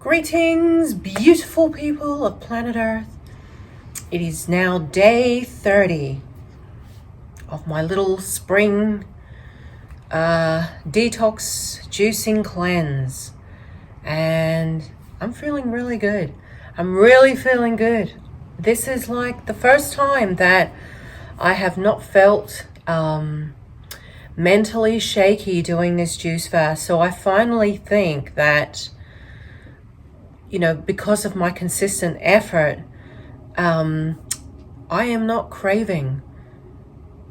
Greetings, beautiful people of planet Earth. It is now day 30 of my little spring detox juicing cleanse. And I'm feeling really good. I'm really feeling good. This is like the first time that I have not felt mentally shaky doing this juice fast. So I finally think that, because of my consistent effort, I am not craving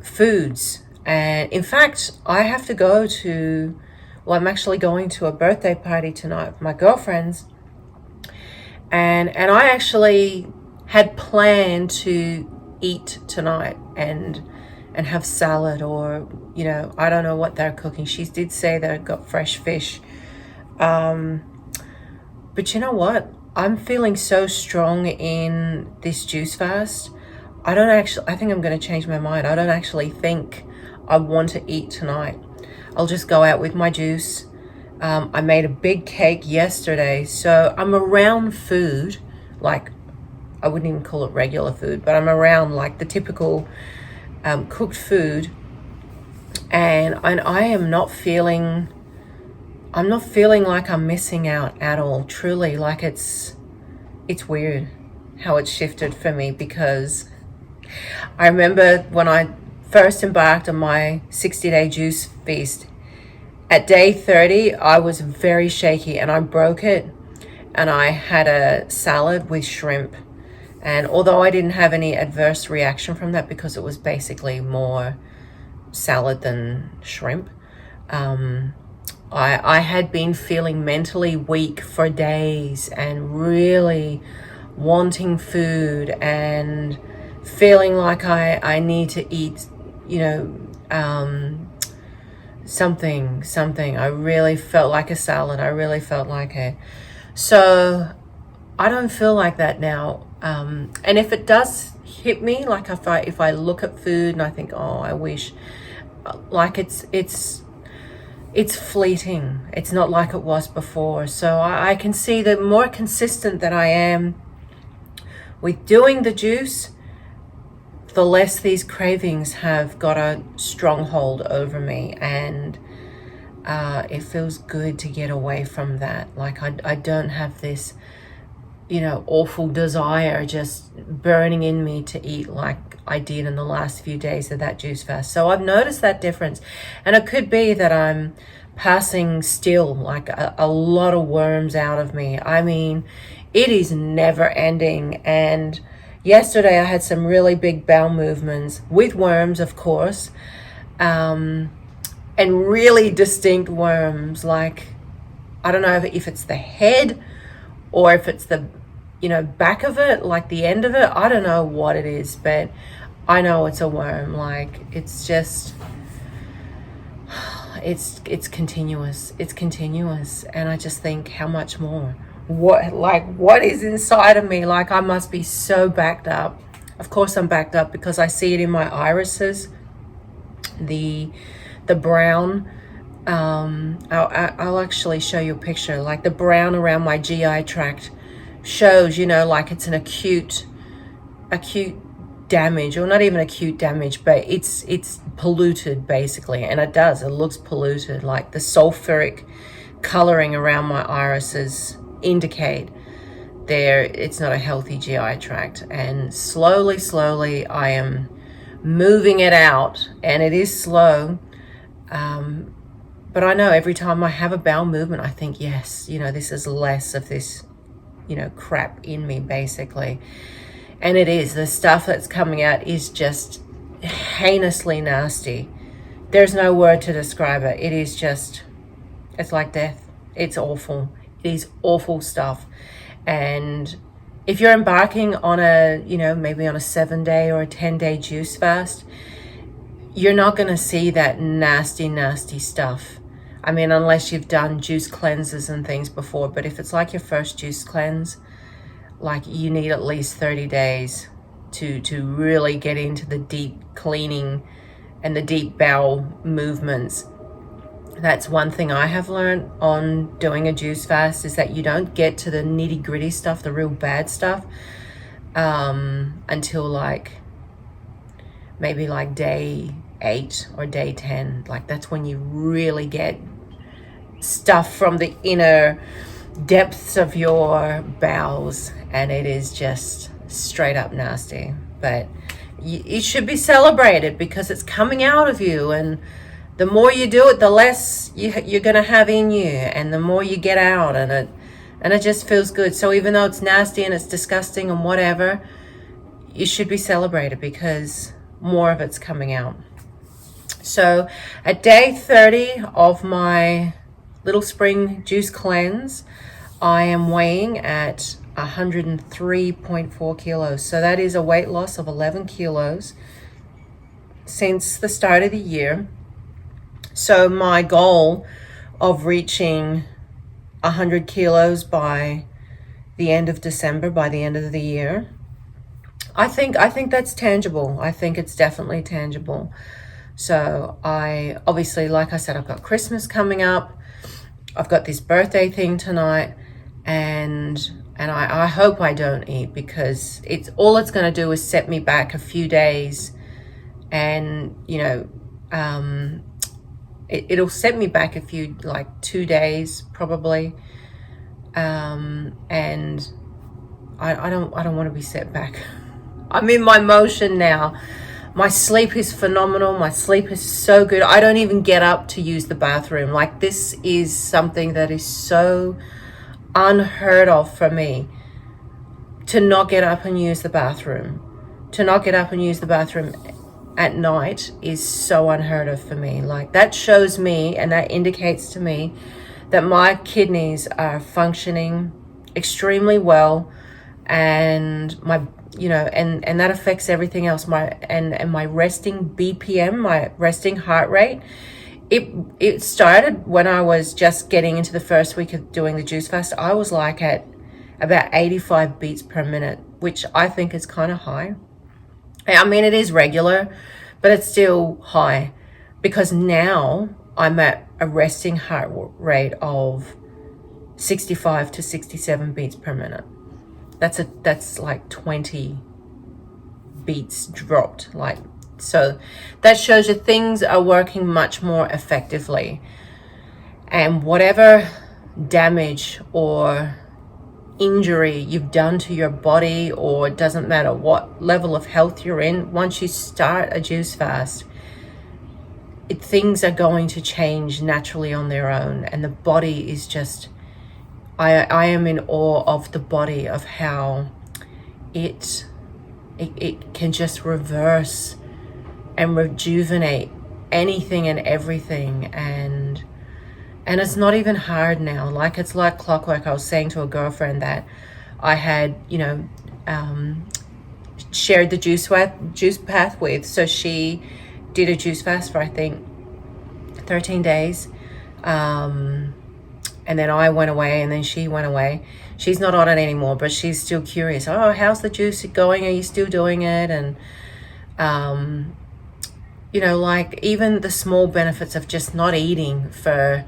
foods. And in fact, I have to go to, I'm actually going to a birthday party tonight with my girlfriends. And I actually had planned to eat tonight and have salad or, I don't know what they're cooking. She did say they've got fresh fish. But you know what? I'm feeling so strong in this juice fast. I think I'm going to change my mind. I don't actually think I want to eat tonight. I'll just go out with my juice. I made a big cake yesterday. So I'm around food, like I wouldn't even call it regular food, but I'm around like the typical cooked food. And I am not feeling... I'm not feeling like I'm missing out at all. Truly, like it's weird how it's shifted for me, because I remember when I first embarked on my 60-day juice feast, at day 30, I was very shaky and I broke it and I had a salad with shrimp. And although I didn't have any adverse reaction from that because it was basically more salad than shrimp, I had been feeling mentally weak for days and really wanting food and feeling like I need to eat, something. I really felt like a salad. I really felt like it. So I don't feel like that now. And if it does hit me, like if I look at food and I think, oh, I wish, like it's fleeting. It's not like it was before. So I can see that more consistent that I am with doing the juice, the less these cravings have got a stronghold over me. And it feels good to get away from that. Like I don't have this, awful desire just burning in me to eat like I did in the last few days of that juice fast. So I've noticed that difference. And it could be that I'm passing still like a lot of worms out of me. I mean, it is never ending. And yesterday I had some really big bowel movements with worms, of course, and really distinct worms. Like, I don't know if it's the head or if it's the, back of it, like the end of it. I don't know what it is, but I know it's a worm. Like, it's just, it's continuous. It's continuous. And I just think, how much more? What is inside of me? Like, I must be so backed up. Of course I'm backed up because I see it in my irises, the brown. I'll actually show you a picture. Like, the brown around my GI tract shows, like it's an acute damage, or not even acute damage, but it's polluted basically. And it looks polluted. Like, the sulfuric coloring around my irises indicate it's not a healthy GI tract. And slowly I am moving it out, and it is slow. But I know every time I have a bowel movement, I think, yes, this is less of this, crap in me, basically. And it is. The stuff that's coming out is just heinously nasty. There's no word to describe it. It is just, it's like death. It's awful. It is awful stuff. And if you're embarking on maybe on a 7-day or a 10-day juice fast, you're not going to see that nasty stuff. I mean, unless you've done juice cleanses and things before. But if it's like your first juice cleanse, like, you need at least 30 days to really get into the deep cleaning and the deep bowel movements. That's one thing I have learned on doing a juice fast, is that you don't get to the nitty gritty stuff, the real bad stuff, until like maybe like day 8 or day 10. Like that's when you really get stuff from the inner depths of your bowels, and it is just straight up nasty. But it should be celebrated because it's coming out of you, and the more you do it, the less you're going to have in you, and the more you get out, and it just feels good. So even though it's nasty and it's disgusting and whatever, you should be celebrated because more of it's coming out. So at day 30 of my little spring juice cleanse, I am weighing at 103.4 kilos. So that is a weight loss of 11 kilos since the start of the year. So my goal of reaching 100 kilos by the end of December, by the end of the year, I think that's tangible. I think it's definitely tangible. So I obviously, like I said, I've got Christmas coming up. I've got this birthday thing tonight, and I hope I don't eat, because it's going to do is set me back a few days, and it'll set me back a few, like 2 days probably, and I don't want to be set back. I'm in my motion now. My sleep is phenomenal. My sleep is so good. I don't even get up to use the bathroom. Like, this is something that is so unheard of for me, to not get up and use the bathroom. To not get up and use the bathroom at night is so unheard of for me. Like, that shows me, and that indicates to me that my kidneys are functioning extremely well, and my and that affects everything else. My resting BPM, my resting heart rate, it started when I was just getting into the first week of doing the juice fast. I was like at about 85 beats per minute, which I think is kind of high. I mean, it is regular, but it's still high, because now I'm at a resting heart rate of 65 to 67 beats per minute. That's like 20 beats dropped. Like, so that shows you things are working much more effectively, and whatever damage or injury you've done to your body, or it doesn't matter what level of health you're in, once you start a juice fast, things are going to change naturally on their own, and the body is just, I am in awe of the body, of how it can just reverse and rejuvenate anything and everything, and it's not even hard now. Like, it's like clockwork. I was saying to a girlfriend that I had shared the juice path with, so she did a juice fast for I think 13 days, and then I went away, and then she went away. She's not on it anymore, but she's still curious. Oh, how's the juice going? Are you still doing it? And, like, even the small benefits of just not eating for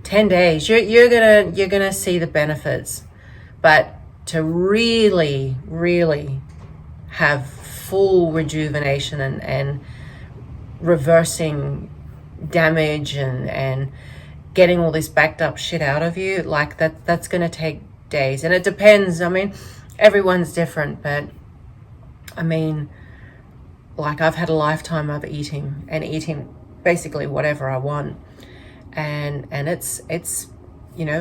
10 days, you're gonna see the benefits. But to really, really have full rejuvenation and reversing damage and getting all this backed up shit out of you, like that's going to take days. And it depends. I mean, everyone's different, but I mean, like, I've had a lifetime of eating basically whatever I want, and it's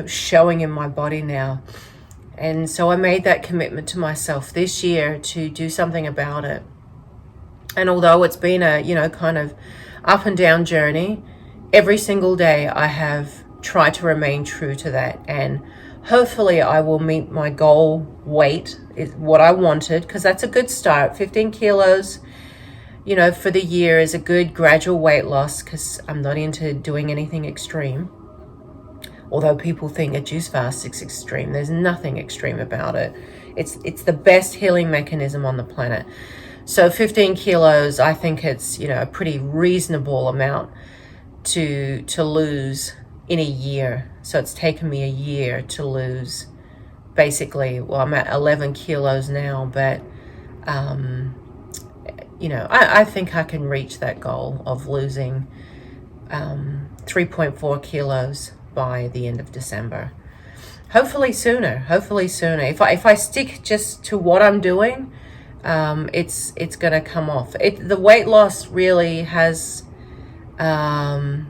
showing in my body now. And so I made that commitment to myself this year to do something about it. And although it's been a kind of up and down journey, every single day I have tried to remain true to that, and hopefully I will meet my goal weight, is what I wanted, because that's a good start. 15 kilos, for the year is a good gradual weight loss, because I'm not into doing anything extreme. Although people think a juice fast is extreme, there's nothing extreme about it. It's the best healing mechanism on the planet. So 15 kilos, I think it's, a pretty reasonable amount to lose in a year. So it's taken me a year to lose, basically. Well, I'm at 11 kilos now, but you know, I think I can reach that goal of losing 3.4 kilos by the end of December. Hopefully sooner. If I stick just to what I'm doing, it's gonna come off. The weight loss really has, I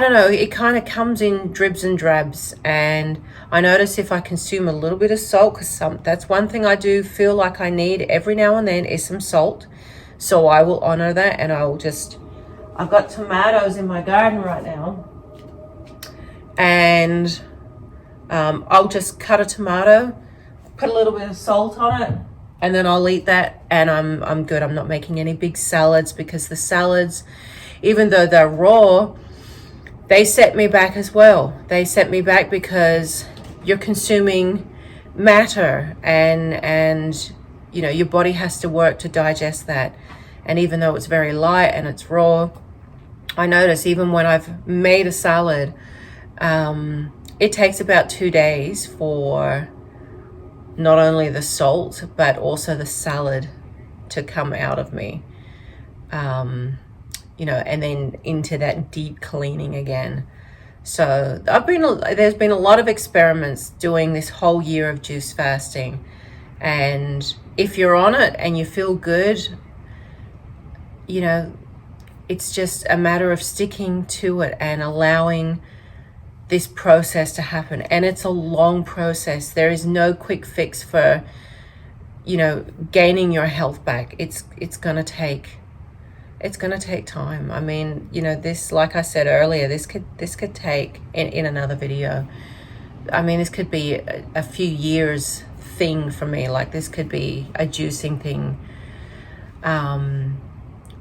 don't know, it kind of comes in dribs and drabs, and I notice if I consume a little bit of salt, because that's one thing I do feel like I need every now and then is some salt. So I will honor that, and I've got tomatoes in my garden right now, and I'll just cut a tomato, put a little bit of salt on it, and then I'll eat that, and I'm good. I'm not making any big salads, because the salads, even though they're raw, they set me back as well. They set me back because you're consuming matter, and you know, your body has to work to digest that. And even though it's very light and it's raw, I notice even when I've made a salad, it takes about 2 days for not only the salt but also the salad to come out of me. You know, and then into that deep cleaning again. So there's been a lot of experiments doing this whole year of juice fasting, and if you're on it and you feel good, you know, it's just a matter of sticking to it and allowing this process to happen. And it's a long process. There is no quick fix for, you know, gaining your health back. It's gonna take time. I mean, you know, this, like I said earlier, this could take in another video. I mean, this could be a few years thing for me. Like, this could be a juicing thing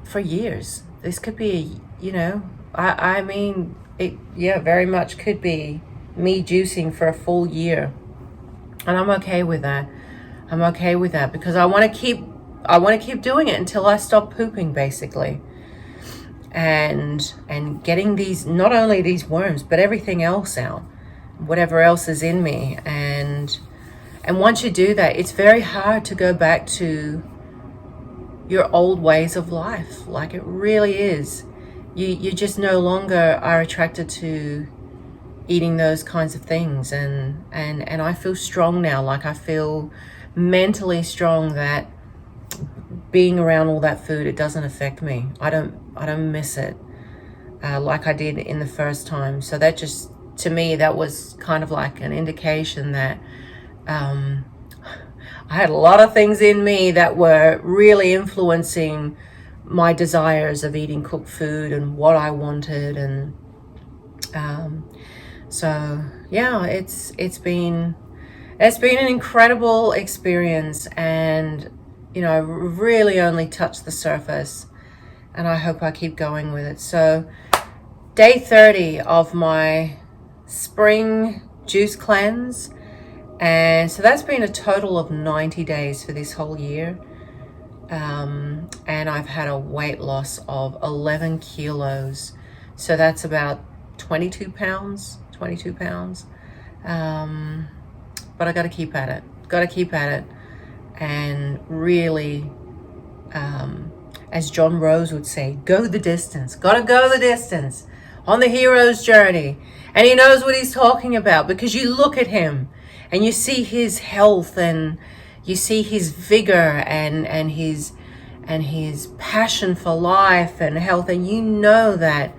for years. This could be, you know, I mean, it, yeah, very much could be me juicing for a full year. And I'm okay with that. I'm okay with that, because I want to keep doing it until I stop pooping, basically. And getting these, not only these worms, but everything else out, whatever else is in me. And once you do that, it's very hard to go back to your old ways of life. Like, it really is. You just no longer are attracted to eating those kinds of things. And I feel strong now. Like, I feel mentally strong that being around all that food, it doesn't affect me. I don't miss it like I did in the first time. So that just, to me, that was kind of like an indication that I had a lot of things in me that were really influencing my desires of eating cooked food and what I wanted. And so yeah, it's been an incredible experience, and you know, I really only touched the surface, and I hope I keep going with it. So day 30 of my spring juice cleanse, and so that's been a total of 90 days for this whole year. And I've had a weight loss of 11 kilos. So that's about 22 pounds. But I got to keep at it. And really, as John Rose would say, go the distance. Gotta go the distance on the hero's journey. And he knows what he's talking about, because you look at him and you see his health, and you see his vigor and his passion for life and health, and you know that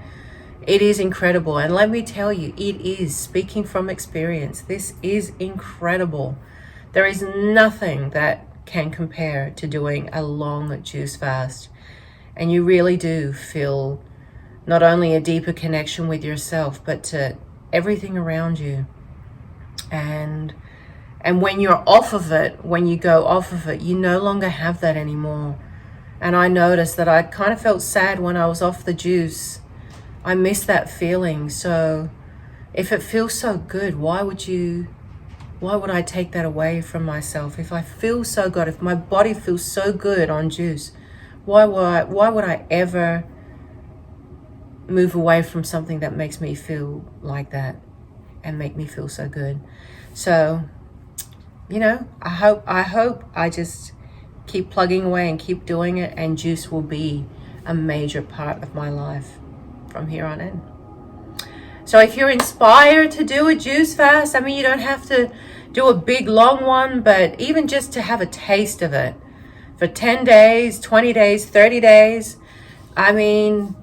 it is incredible. And let me tell you, it is, speaking from experience, this is incredible. There is nothing that can compare to doing a long juice fast. And you really do feel not only a deeper connection with yourself, but to everything around you. And when you're off of it, when you go off of it, you no longer have that anymore. And I noticed that I kind of felt sad when I was off the juice. I miss that feeling. So if it feels so good, why would I take that away from myself? If I feel so good, if my body feels so good on juice, why would I ever move away from something that makes me feel like that and make me feel so good. So, you know, I hope I just keep plugging away and keep doing it, and juice will be a major part of my life from here on in. So if you're inspired to do a juice fast, I mean, you don't have to do a big long one, but even just to have a taste of it for 10 days, 20 days, 30 days, I mean,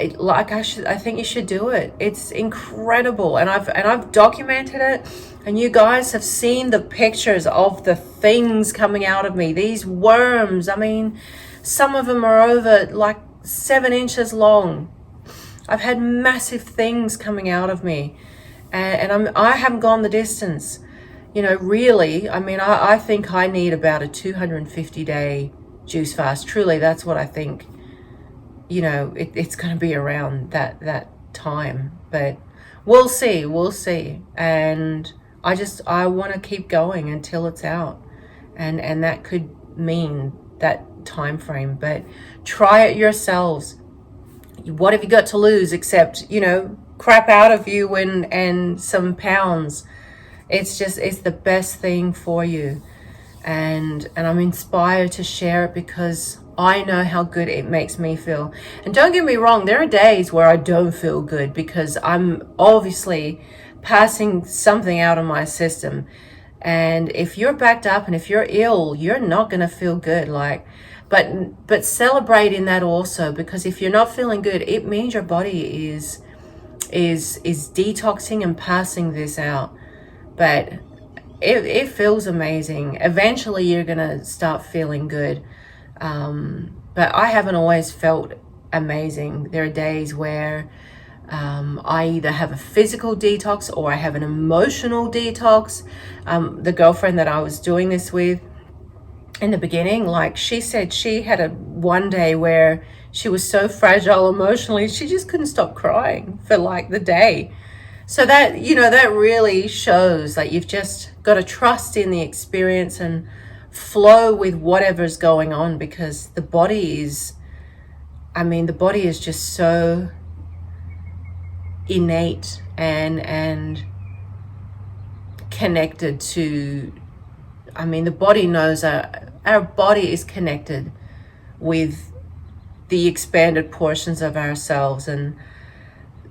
I think you should do it. It's incredible, and I've documented it, and you guys have seen the pictures of the things coming out of me. These worms, I mean, some of them are over like 7 inches long. I've had massive things coming out of me, and I haven't gone the distance. You know, really, I mean, I think I need about a 250-day juice fast. Truly, that's what I think. You know, it's going to be around that time, but we'll see. And I want to keep going until it's out, and that could mean that time frame. But try it yourselves. What have you got to lose except, you know, crap out of you and some pounds? It's the best thing for you, and I'm inspired to share it because I know how good it makes me feel. And don't get me wrong, there are days where I don't feel good because I'm obviously passing something out of my system. And if you're backed up and if you're ill, you're not going to feel good. But celebrating that also, because if you're not feeling good, it means your body is detoxing and passing this out. But it feels amazing. Eventually you're going to start feeling good. But I haven't always felt amazing. There are days where I either have a physical detox or I have an emotional detox. The girlfriend that I was doing this with in the beginning, like she said, she had one day where she was so fragile emotionally, she just couldn't stop crying for like the day. So that, you know, that really shows that you've just got to trust in the experience and flow with whatever's going on, because the body is just so innate and connected to, the body knows our body is connected with the expanded portions of ourselves, and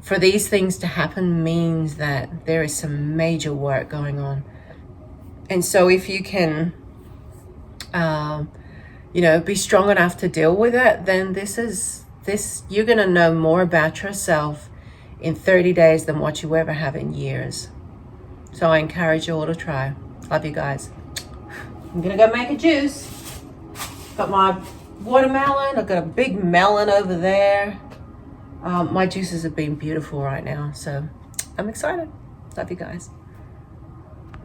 for these things to happen means that there is some major work going on. And so if you can be strong enough to deal with it, then you're going to know more about yourself in 30 days than what you ever have in years. So I encourage you all to try. Love you guys. I'm going to go make a juice. Got my watermelon. I've got a big melon over there. My juices have been beautiful right now, so I'm excited. Love you guys.